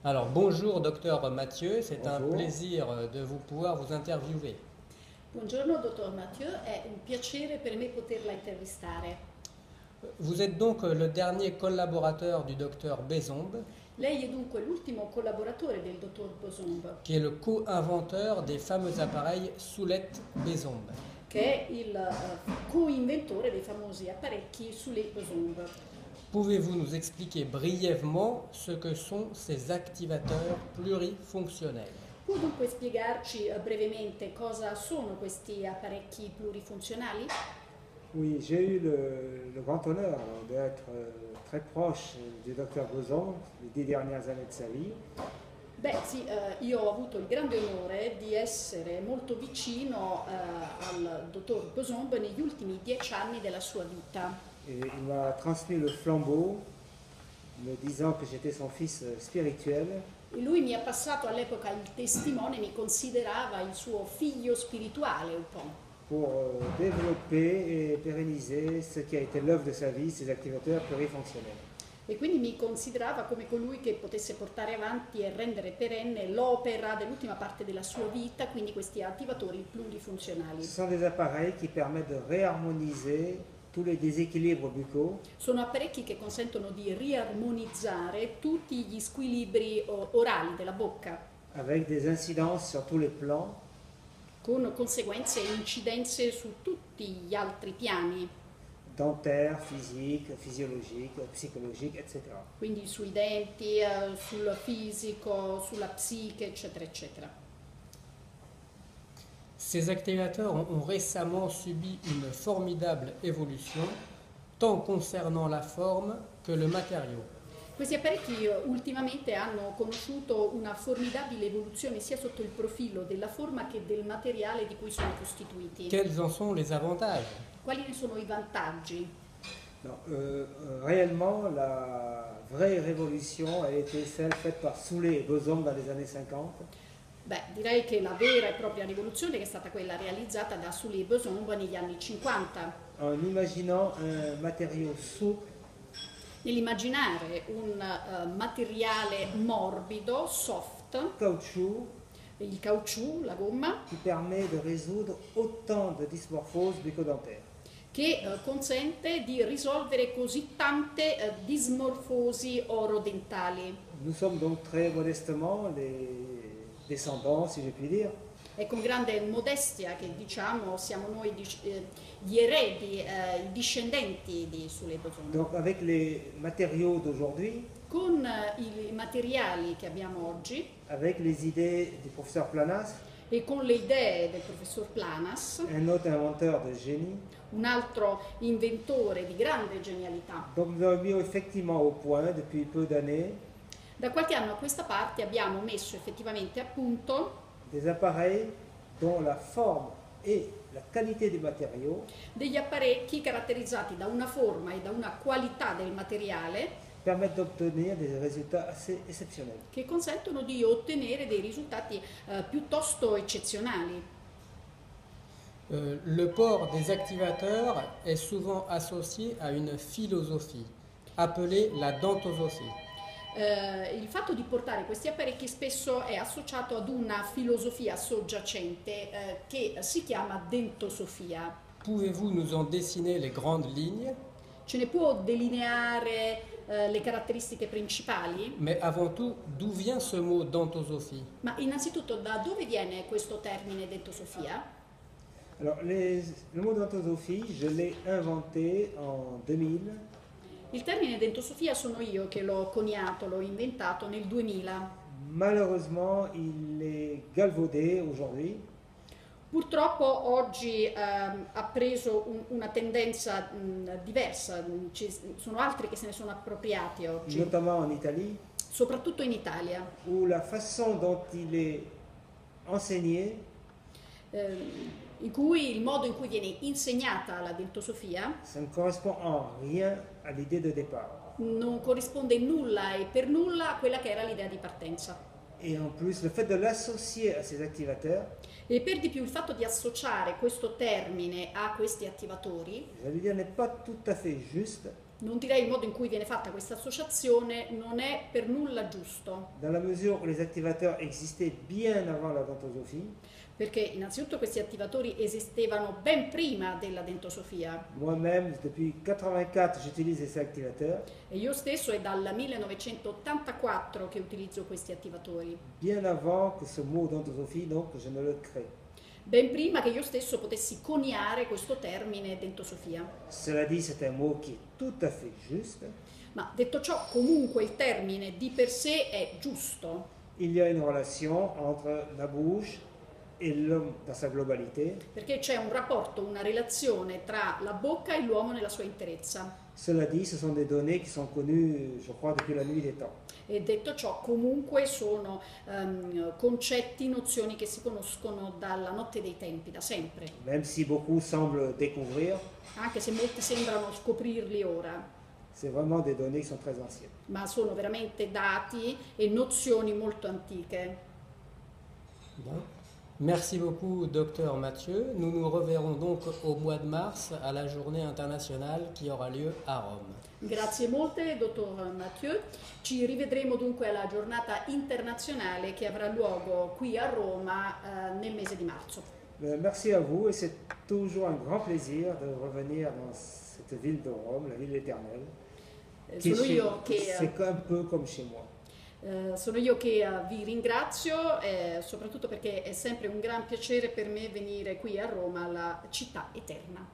Alors bonjour docteur Mathieu, c'est un Bonjour. plaisir de vous pouvoir vous interviewer. Buongiorno, dottor Mathieu, è un piacere per me poterla intervistare. Vous êtes donc le dernier collaborateur du docteur Bézombe, Lei è dunque l'ultimo collaboratore del dottor Bosombe, qui est le co-inventeur des fameux appareils Soulette-Bézombe. che è il co-inventore dei famosi apparecchi Soulé Bosombe. Pouvez-vous nous expliquer brièvement ce que sont ces activateurs plurifonctionnels? Può dunque spiegarci brevemente cosa sono questi apparecchi plurifunzionali? Oui, j'ai eu le grand honneur d'être très proche du docteur Boson les 10 dernières années de sa vie. Beh sì, io ho avuto il grande onore di essere molto vicino al dottor Bosombe negli ultimi 10 anni della sua vita. Et il m'a transmis le flambeau, me disant que j'étais son fils spirituel. E lui mi ha passato all'epoca il testimone, mi considerava il suo figlio spirituale un po', Pour développer et pérenniser ce qui a été l'œuvre de sa vie, ces activateurs plurifonctionnels. e quindi mi considerava come colui che potesse portare avanti e rendere perenne l'opera dell'ultima parte della sua vita, quindi questi attivatori plurifunzionali. Ce sont des appareils qui permettent de réharmoniser tous les déséquilibres buccaux Sono apparecchi che consentono di riarmonizzare tutti gli squilibri orali della bocca, avec des incidences sur tous les plans, con conseguenze e incidenze su tutti gli altri piani, dentaire, physique, physiologique, psychologique, etc. quindi sui denti, sul fisico, sulla psiche, eccetera, eccetera. Ces activateurs ont récemment subi une formidable évolution, tant concernant la forme que le matériau. Questi apparecchi ultimamente hanno conosciuto una formidabile evoluzione sia sotto il profilo della forma che del materiale di cui sono costituiti. Quels en sont les avantages? Quali ne sono i vantaggi? Non, réellement, la vraie révolution a été celle faite par Soulet et Boson dans les années 50. Beh, direi che la vera e propria rivoluzione è stata quella realizzata da Soulé e Bosombe negli anni 50, En imaginant un matériau souple nell'immaginare un materiale morbido, soft, caoutchouc il caucciù, la gomma, qui permet de résoudre autant de dysmorphoses bucco-dentaires. che consente di risolvere così tante dismorfosi orodentali. Nous sommes donc très modestement les descendants, si je puis dire, È con grande modestia che diciamo siamo noi gli eredi, i discendenti di Soulé e Bosombe. donc avec les matériaux d'aujourd'hui, Con i materiali che abbiamo oggi avec les idées du professeur Planas, e con le idee del professor Planas, un autre inventeur de génie. un altro inventore di grande genialità. Donc nous avons mis effectivement au point depuis peu d'années Da qualche anno a questa parte abbiamo messo effettivamente a punto des appareils dont la forme et la qualité du matériau degli apparecchi caratterizzati da una forma e da una qualità del materiale permettent d'obtenir des résultats assez exceptionnels. che consentono di ottenere dei risultati piuttosto eccezionali. Le port des activateurs est souvent associé à une philosophie, appelée la dentosophie. Il fatto di portare questi apparecchi spesso è associato ad una filosofia soggiacente che si chiama dentosofia. Pouvez-vous nous en dessiner les grandes lignes? Ce ne può delineare le caratteristiche principali? Mais avant tout, d'où vient ce mot dentosophie? Ma innanzitutto da dove viene questo termine dentosofia? Alors le mot dentosophie, je l'ai inventé en 2000. Il termine dentosofia sono io che l'ho coniato, l'ho inventato nel 2000. Malheureusement, il est galvaudé aujourd'hui. Purtroppo oggi ha preso una tendenza diversa, sono altri che se ne sono appropriati oggi, Notamment en Italie, soprattutto in Italia, où la façon dont il est enseigné in cui il modo in cui viene insegnata la dentosofia ça ne correspond en rien à l'idée de départ. non corrisponde nulla e per nulla a quella che era l'idea di partenza. Et en plus, le fait de l'associer à ces activateurs, E per di più il fatto di associare questo termine a questi attivatori j'allais dire, n'est pas tout à fait juste, Non direi il modo in cui viene fatta questa associazione non è per nulla giusto, dans la mesure où les activateurs existaient bien avant la dentosophie. perché innanzitutto questi attivatori esistevano ben prima della dentosofia Moi-même, depuis 84, j'utilise ces activateurs, e io stesso è dal 1984 che utilizzo questi attivatori, bien avant que ce mot dentosophie, donc je ne le crée. ben prima che io stesso potessi coniare questo termine dentosofia. Cela dit, c'est un mot qui est tout à fait juste. Ma detto ciò, comunque il termine di per sé è giusto, Il y a une relation entre la bouche et l'homme dans sa globalité. perché c'è un rapporto, una relazione tra la bocca e l'uomo nella sua interezza. Cela dit, ce sont des données qui sont connues, je crois, depuis la nuit des temps. E detto ciò, comunque sono concetti, nozioni che si conoscono dalla notte dei tempi, da sempre, Même si beaucoup semblent découvrir, anche se molti sembrano scoprirli ora, c'est vraiment des données qui sont très anciennes. ma sono veramente dati e nozioni molto antiche. Bien. Merci beaucoup, docteur Mathieu. Nous nous reverrons donc au mois de mars à la journée internationale qui aura lieu à Rome. Grazie molte, dottor Mathieu. Ci rivedremo dunque alla giornata internazionale che avrà luogo qui a Roma nel mese di marzo. Merci à vous et c'est toujours un grand plaisir de revenir dans cette ville de Rome, la ville éternelle. C'est un peu comme chez moi. Sono io che vi ringrazio, soprattutto perché è sempre un gran piacere per me venire qui a Roma, la città eterna.